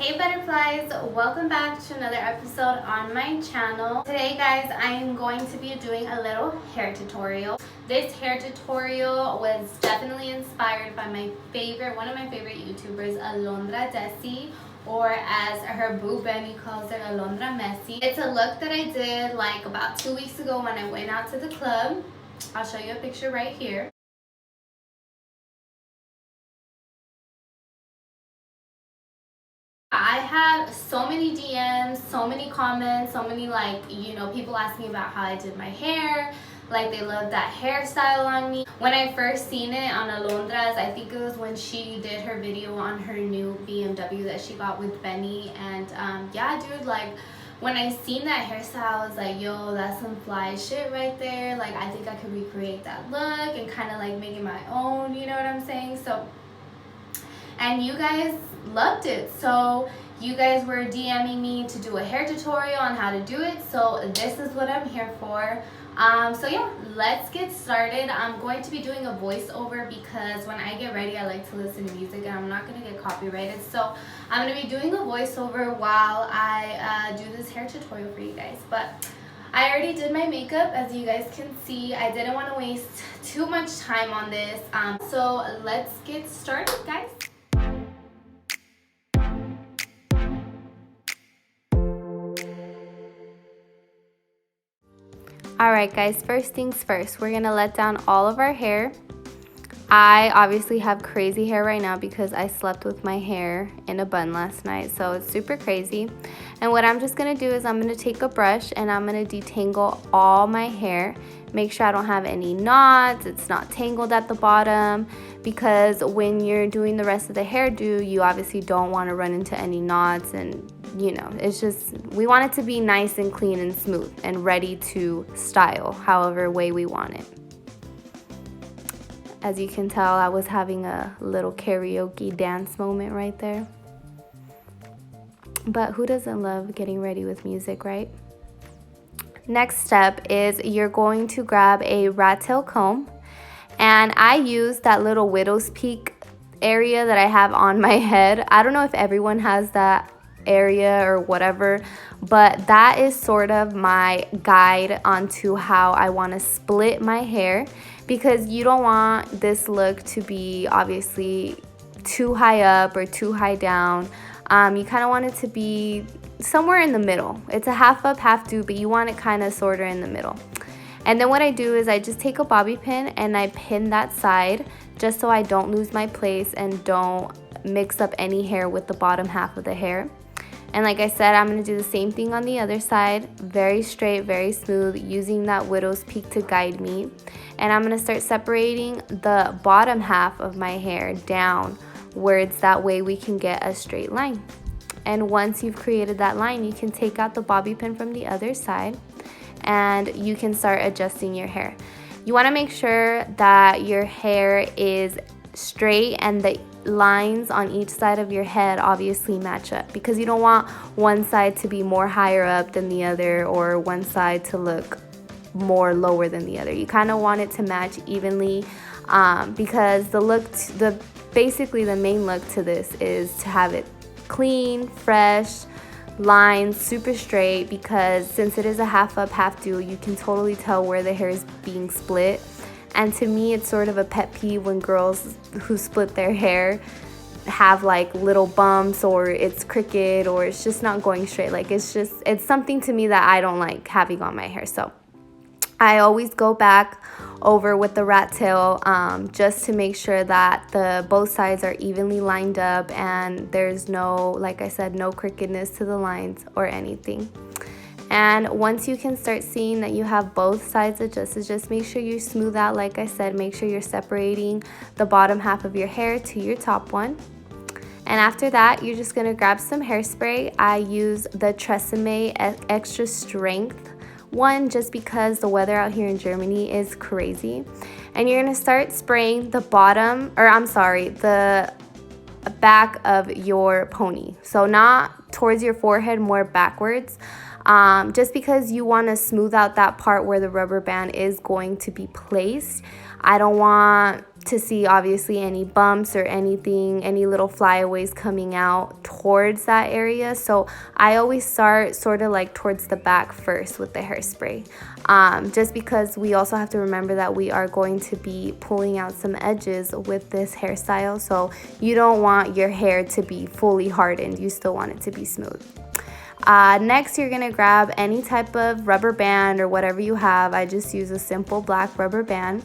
Hey butterflies, welcome back to another episode on my channel. Today guys, I am going to be doing a little hair tutorial. This hair tutorial was definitely inspired by one of my favorite YouTubers, Alondra Desi, or as her boo Benny calls it, Alondra Messi. It's a look that I did like about 2 weeks ago when I went out to the club. I'll show you a picture right here. I had so many DMs, so many comments, so many people asking me about how I did my hair. Like they loved that hairstyle on me. When I first seen it on Alondra's, I think it was when she did her video on her new BMW that she got with Benny. And yeah dude, like when I seen that hairstyle, I was like, yo, that's some fly shit right there. Like I think I could recreate that look and kind of like make it my own, you know what I'm saying? So, and you guys loved it, so you guys were DMing me to do a hair tutorial on how to do it, so this is what I'm here for. So yeah, let's get started. I'm going to be doing a voiceover because when I get ready I like to listen to music and I'm not going to get copyrighted, so I'm going to be doing a voiceover while I do this hair tutorial for you guys. But I already did my makeup, as you guys can see. I didn't want to waste too much time on this, so let's get started guys. Alright guys, first things first, we're going to let down all of our hair. I obviously have crazy hair right now because I slept with my hair in a bun last night, so it's super crazy. And what I'm just going to do is I'm going to take a brush and I'm going to detangle all my hair. Make sure I don't have any knots, it's not tangled at the bottom, because when you're doing the rest of the hairdo, you obviously don't want to run into any knots, and you know, it's just, we want it to be nice and clean and smooth and ready to style however way we want it. As you can tell, I was having a little karaoke dance moment right there. But who doesn't love getting ready with music, right? Next step is you're going to grab a rat tail comb, and I use that little widow's peak area that I have on my head. I don't know if everyone has that area or whatever, but that is sort of my guide onto how I want to split my hair, because you don't want this look to be obviously too high up or too high down. You kind of want it to be somewhere in the middle. It's a half up, half do, but you want it kind of sort of in the middle. And then what I do is I just take a bobby pin and I pin that side just so I don't lose my place and don't mix up any hair with the bottom half of the hair. And like I said, I'm going to do the same thing on the other side. Very straight, very smooth, using that widow's peak to guide me. And I'm going to start separating the bottom half of my hair downwards. That way we can get a straight line. And once you've created that line, you can take out the bobby pin from the other side and you can start adjusting your hair. You want to make sure that your hair is straight and the lines on each side of your head obviously match up, because you don't want one side to be more higher up than the other or one side to look more lower than the other. You kind of want it to match evenly, because basically the main look to this is to have it clean, fresh, lines, super straight, because since it is a half up, half do, you can totally tell where the hair is being split. And to me, it's sort of a pet peeve when girls who split their hair have like little bumps, or it's crooked, or it's just not going straight. Like it's something to me that I don't like having on my hair. So I always go back over with the rat tail just to make sure that both sides are evenly lined up and there's no, like I said, no crookedness to the lines or anything. And once you can start seeing that you have both sides adjusted, just make sure you smooth out. Like I said, make sure you're separating the bottom half of your hair to your top one. And after that, you're just going to grab some hairspray. I use the Tresemme extra strength one just because the weather out here in Germany is crazy. And you're going to start spraying the back of your pony. So not towards your forehead, more backwards. Just because you want to smooth out that part where the rubber band is going to be placed. I don't want to see obviously any bumps or anything, any little flyaways coming out towards that area. So I always start sort of like towards the back first with the hairspray, just because we also have to remember that we are going to be pulling out some edges with this hairstyle. So you don't want your hair to be fully hardened, you still want it to be smooth. Next, you're gonna grab any type of rubber band or whatever you have. I just use a simple black rubber band.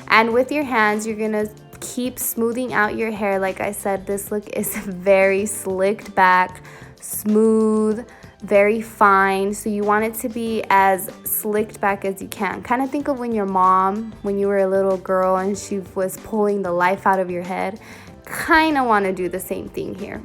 And with your hands, you're gonna keep smoothing out your hair. Like I said, this look is very slicked back, smooth, very fine. So you want it to be as slicked back as you can. Kind of think of when your mom, when you were a little girl and she was pulling the life out of your head. Kind of want to do the same thing here.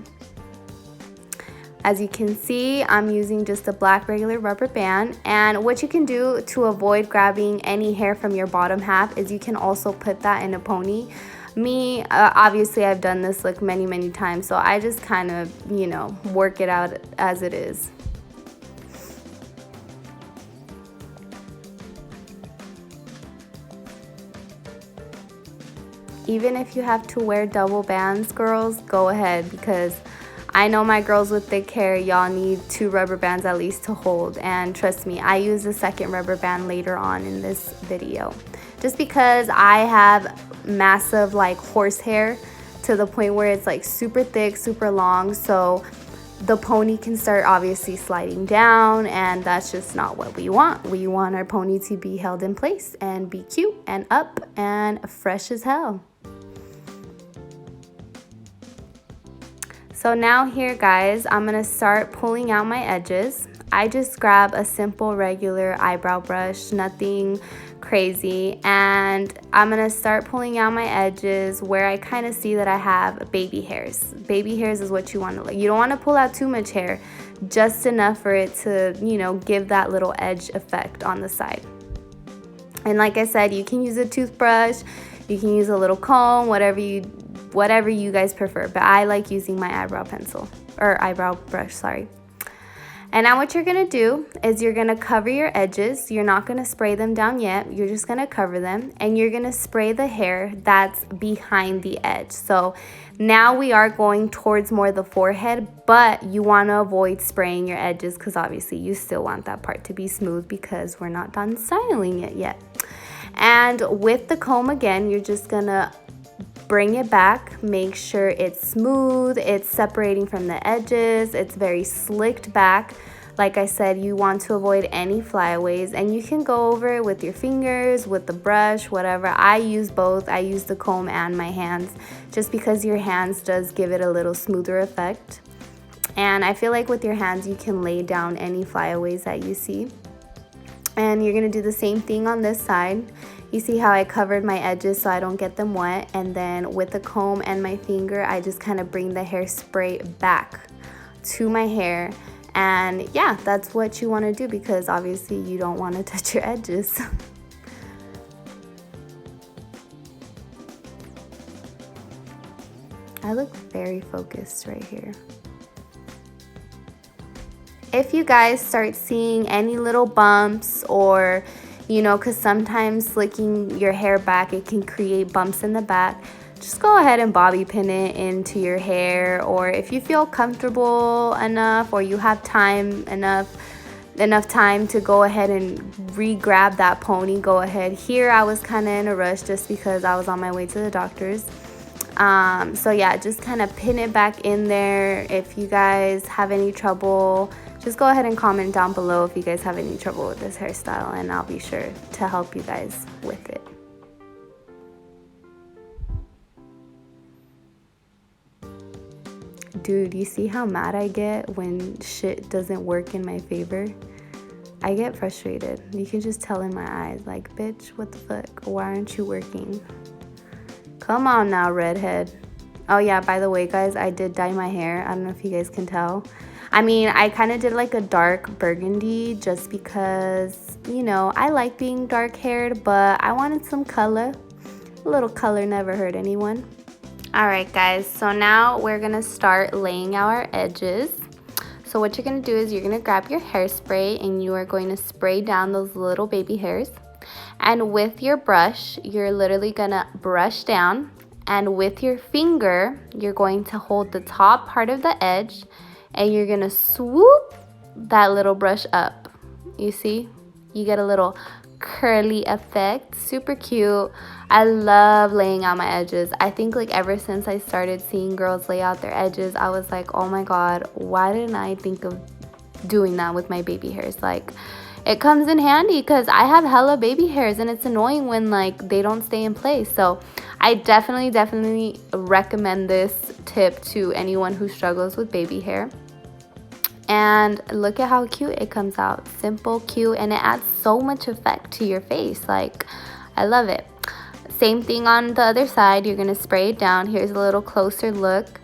As you can see, I'm using just a black regular rubber band, and what you can do to avoid grabbing any hair from your bottom half is you can also put that in a pony. Me, obviously I've done this look many times, so I just kind of, you know, work it out as it is. Even if you have to wear double bands, girls, go ahead, because I know my girls with thick hair, y'all need 2 rubber bands at least to hold. And trust me, I use a second rubber band later on in this video. Just because I have massive like horsehair to the point where it's like super thick, super long. So the pony can start obviously sliding down, and that's just not what we want. We want our pony to be held in place and be cute and up and fresh as hell. So now here, guys, I'm gonna start pulling out my edges. I just grab a simple regular eyebrow brush, nothing crazy, and I'm gonna start pulling out my edges where I kind of see that I have baby hairs. Baby hairs is what you want to look. You don't want to pull out too much hair, just enough for it to, you know, give that little edge effect on the side. And like I said, you can use a toothbrush, you can use a little comb, whatever you guys prefer, but I like using my eyebrow pencil or eyebrow brush, sorry. And now what you're gonna do is you're gonna cover your edges. You're not gonna spray them down yet. You're just gonna cover them, and you're gonna spray the hair that's behind the edge. So now we are going towards more the forehead, but you wanna avoid spraying your edges because obviously you still want that part to be smooth because we're not done styling it yet. And with the comb again, you're just gonna bring it back, make sure it's smooth, it's separating from the edges, it's very slicked back. Like I said, you want to avoid any flyaways, and you can go over it with your fingers, with the brush, whatever. I use both. I use the comb and my hands, just because your hands does give it a little smoother effect. And I feel like with your hands, you can lay down any flyaways that you see. And you're gonna do the same thing on this side. You see how I covered my edges so I don't get them wet, and then with the comb and my finger, I just kind of bring the hairspray back to my hair. And yeah, that's what you want to do because obviously you don't want to touch your edges. I look very focused right here. If you guys start seeing any little bumps, or you know, because sometimes slicking your hair back, it can create bumps in the back, just go ahead and bobby pin it into your hair. Or if you feel comfortable enough, or you have enough time to go ahead and re-grab that pony, go ahead. Here I was kind of in a rush just because I was on my way to the doctor's. So yeah, just kind of pin it back in there. If you guys have any trouble, just go ahead and comment down below if you guys have any trouble with this hairstyle, and I'll be sure to help you guys with it. Dude, you see how mad I get when shit doesn't work in my favor? I get frustrated. You can just tell in my eyes, like, bitch, what the fuck? Why aren't you working? Come on now, redhead. Oh yeah, by the way, guys, I did dye my hair. I don't know if you guys can tell. I mean, I kind of did like a dark burgundy just because, you know, I like being dark haired, but I wanted some color. A little color never hurt anyone. Alright guys, so now we're gonna start laying out our edges. So what you're gonna do is you're gonna grab your hairspray and you are going to spray down those little baby hairs. And with your brush, you're literally gonna brush down, and with your finger, you're going to hold the top part of the edge and you're gonna swoop that little brush up. You see? You get a little curly effect. Super cute. I love laying out my edges. I think like ever since I started seeing girls lay out their edges, I was like, oh my god, why didn't I think of doing that with my baby hairs? Like, it comes in handy because I have hella baby hairs and it's annoying when like they don't stay in place. So I definitely recommend this tip to anyone who struggles with baby hair. And look at how cute it comes out. Simple, cute, and it adds so much effect to your face. Like, I love it. Same thing on the other side. You're gonna spray it down. Here's a little closer look.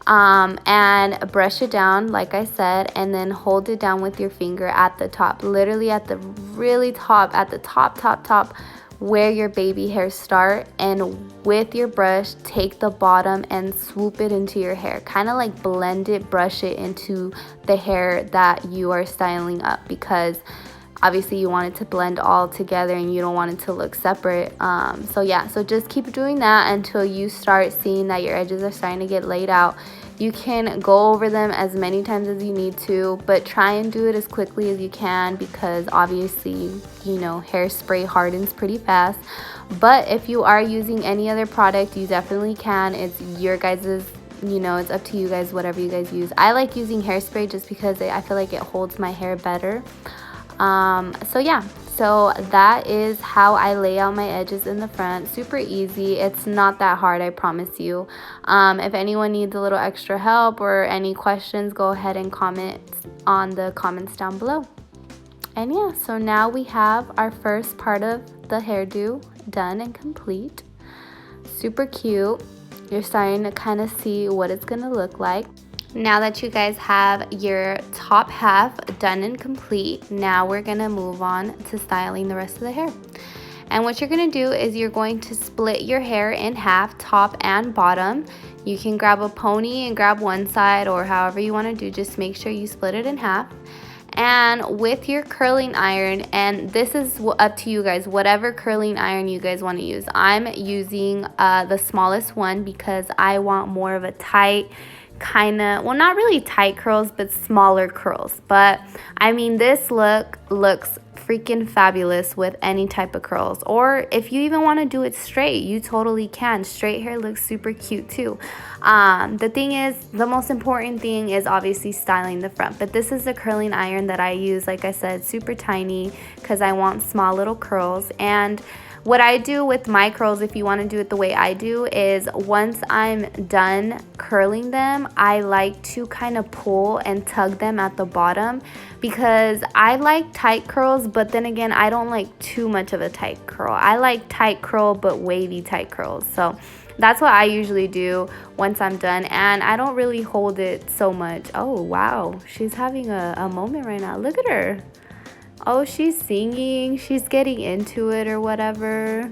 And brush it down like I said, and then hold it down with your finger at the top, literally at the really top, at the top where your baby hairs start, and with your brush take the bottom and swoop it into your hair, kind of like blend it, brush it into the hair that you are styling up, because obviously you want it to blend all together and you don't want it to look separate. So yeah, so just keep doing that until you start seeing that your edges are starting to get laid out. You can go over them as many times as you need to, but try and do it as quickly as you can, because obviously, you know, hairspray hardens pretty fast. But if you are using any other product, you definitely can. It's your guys's, you know, it's up to you guys, whatever you guys use. I like using hairspray just because I feel like it holds my hair better. So yeah, so that is how I lay out my edges in the front. Super easy. It's not that hard, I promise you. If anyone needs a little extra help or any questions, go ahead and comment on the comments down below. And yeah, so now we have our first part of the hairdo done and complete. Super cute. You're starting to kind of see what it's gonna look like. Now that you guys have your top half done and complete, now we're gonna move on to styling the rest of the hair. And what you're gonna do is you're going to split your hair in half, top and bottom. You can grab a pony and grab one side, or however you wanna do, just make sure you split it in half. And with your curling iron, and this is up to you guys, whatever curling iron you guys want to use. I'm using the smallest one because I want more of a tight kind of, well, not really tight curls, but smaller curls. But I mean, this look looks freaking fabulous with any type of curls, or if you even want to do it straight, you totally can. Straight hair looks super cute too. The thing is, the most important thing is obviously styling the front, but this is the curling iron that I use, like I said, super tiny, because I want small little curls. And what I do with my curls, if you want to do it the way I do, is once I'm done curling them, I like to kind of pull and tug them at the bottom, because I like tight curls, but then again, I don't like too much of a tight curl. I like tight curl but wavy tight curls. So that's what I usually do once I'm done, and I don't really hold it so much. Oh wow, she's having a moment right now. Look at her. Oh, she's singing, she's getting into it or whatever.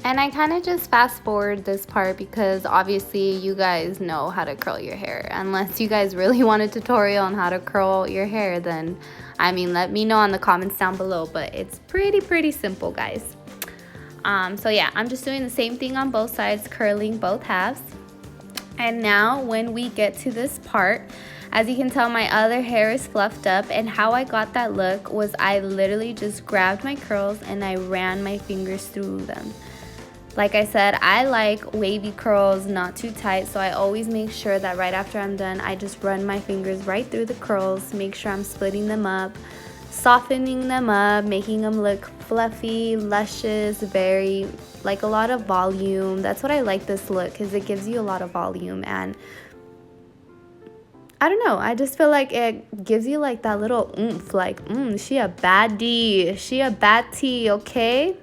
And I kind of just fast forward this part because obviously you guys know how to curl your hair. Unless you guys really want a tutorial on how to curl your hair, then I mean, let me know in the comments down below. But it's pretty simple, guys. So yeah, I'm just doing the same thing on both sides, curling both halves. And now when we get to this part, as you can tell, my other hair is fluffed up, and how I got that look was I literally just grabbed my curls and I ran my fingers through them. Like I said, I like wavy curls, not too tight, so I always make sure that right after I'm done, I just run my fingers right through the curls, make sure I'm splitting them up, softening them up, making them look fluffy, luscious, very, like a lot of volume. That's what I like this look, because it gives you a lot of volume, and I don't know, I just feel like it gives you like that little oomph, like, she a baddie, she a baddie, okay?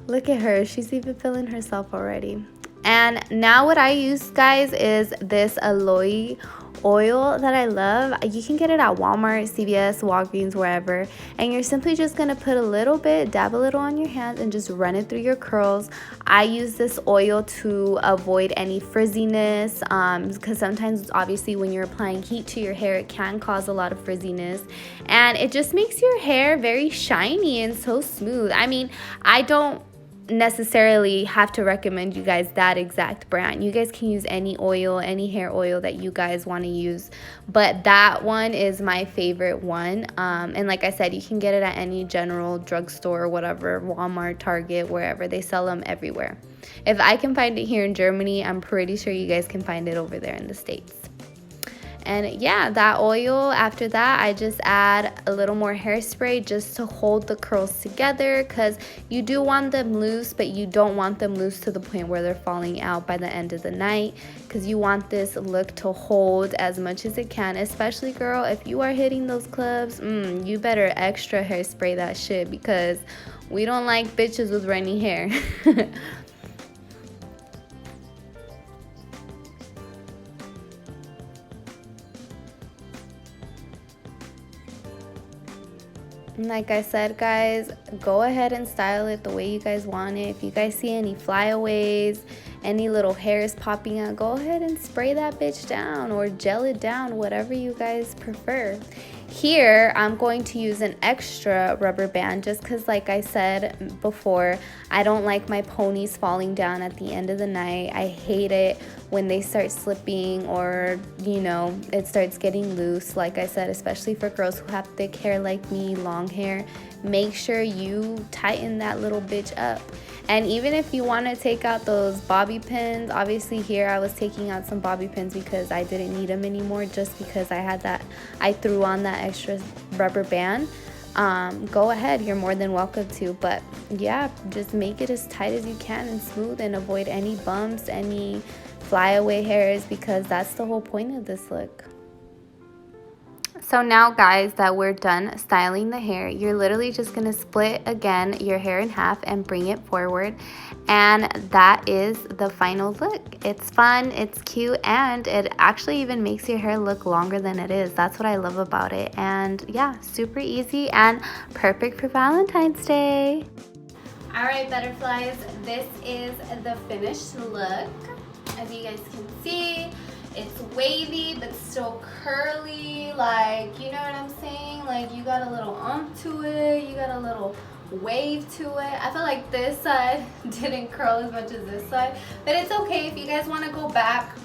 Look at her, she's even feeling herself already. And now what I use, guys, is this aloe oil that I love. You can get it at Walmart, CVS, Walgreens, wherever. And you're simply just going to put a little bit, dab a little on your hands and just run it through your curls. I use this oil to avoid any frizziness, because sometimes obviously when you're applying heat to your hair, it can cause a lot of frizziness. And it just makes your hair very shiny and so smooth. I mean, I don't necessarily have to recommend you guys that exact brand. You guys can use any oil, any hair oil that you guys want to use, but that one is my favorite one. And like I said, you can get it at any general drugstore or whatever, Walmart, Target, wherever. They sell them everywhere. If I can find it here in Germany, I'm pretty sure you guys can find it over there in the States. And yeah, that oil, after that, I just add a little more hairspray just to hold the curls together, because you do want them loose, but you don't want them loose to the point where they're falling out by the end of the night, because you want this look to hold as much as it can. Especially, girl, if you are hitting those clubs, you better extra hairspray that shit, because we don't like bitches with runny hair. Like I said, guys, go ahead and style it the way you guys want it. If you guys see any flyaways, any little hairs popping out, go ahead and spray that bitch down or gel it down, whatever you guys prefer. Here, I'm going to use an extra rubber band just because, like I said before, I don't like my ponies falling down at the end of the night. I hate it when they start slipping, or, you know, it starts getting loose. Like I said, especially for girls who have thick hair like me, long hair, make sure you tighten that little bitch up. And even if you want to take out those bobby pins, obviously here I was taking out some bobby pins because I didn't need them anymore, just because I threw on that extra rubber band. Go ahead, you're more than welcome to. But yeah, just make it as tight as you can and smooth, and avoid any bumps, any flyaway hairs, because that's the whole point of this look. So now, guys, that we're done styling the hair, you're literally just going to split again your hair in half and bring it forward, and that is the final look. It's fun, it's cute, and it actually even makes your hair look longer than it is. That's what I love about it. And yeah, super easy and perfect for Valentine's Day. All right, butterflies, this is the finished look. As you guys can see, it's wavy but still curly, like, you know what I'm saying? Like, you got a little to it, you got a little wave to it. I feel like this side didn't curl as much as this side, but it's okay. If you guys want to go back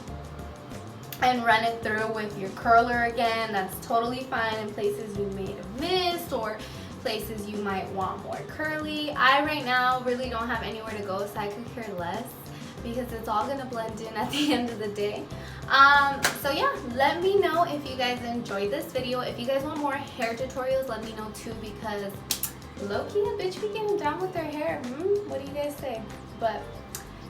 and run it through with your curler again, that's totally fine in places you may have missed, or places you might want more curly. I right now really don't have anywhere to go, so I could care less, because it's all gonna blend in at the end of the day. So yeah, let me know if you guys enjoyed this video. If you guys want more hair tutorials, let me know too, because low-key, a bitch be getting down with their hair. What do you guys say? But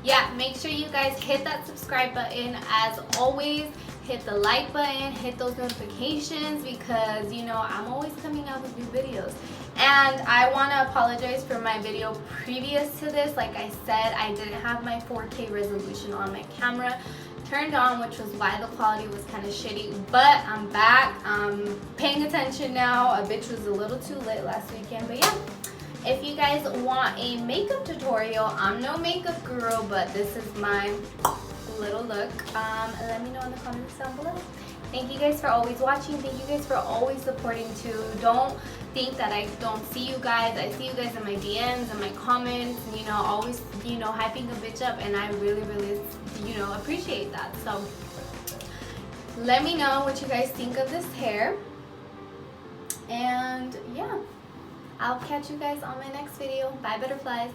yeah, make sure you guys hit that subscribe button. As always, hit the like button, hit those notifications, because, you know, I'm always coming out with new videos. And I want to apologize for my video previous to this. Like I said, I didn't have my 4K resolution on my camera turned on, which was why the quality was kind of shitty. But I'm back. I'm paying attention now. A bitch was a little too lit last weekend. But yeah, if you guys want a makeup tutorial, I'm no makeup guru, but this is my little look. Let me know in the comments down below. Thank you guys for always watching. Thank you guys for always supporting too. Don't think that I don't see you guys. I see you guys in my DMs and my comments, you know, always, you know, hyping a bitch up, and I really, really, you know, appreciate that. So let me know what you guys think of this hair. And yeah, I'll catch you guys on my next video. Bye, butterflies.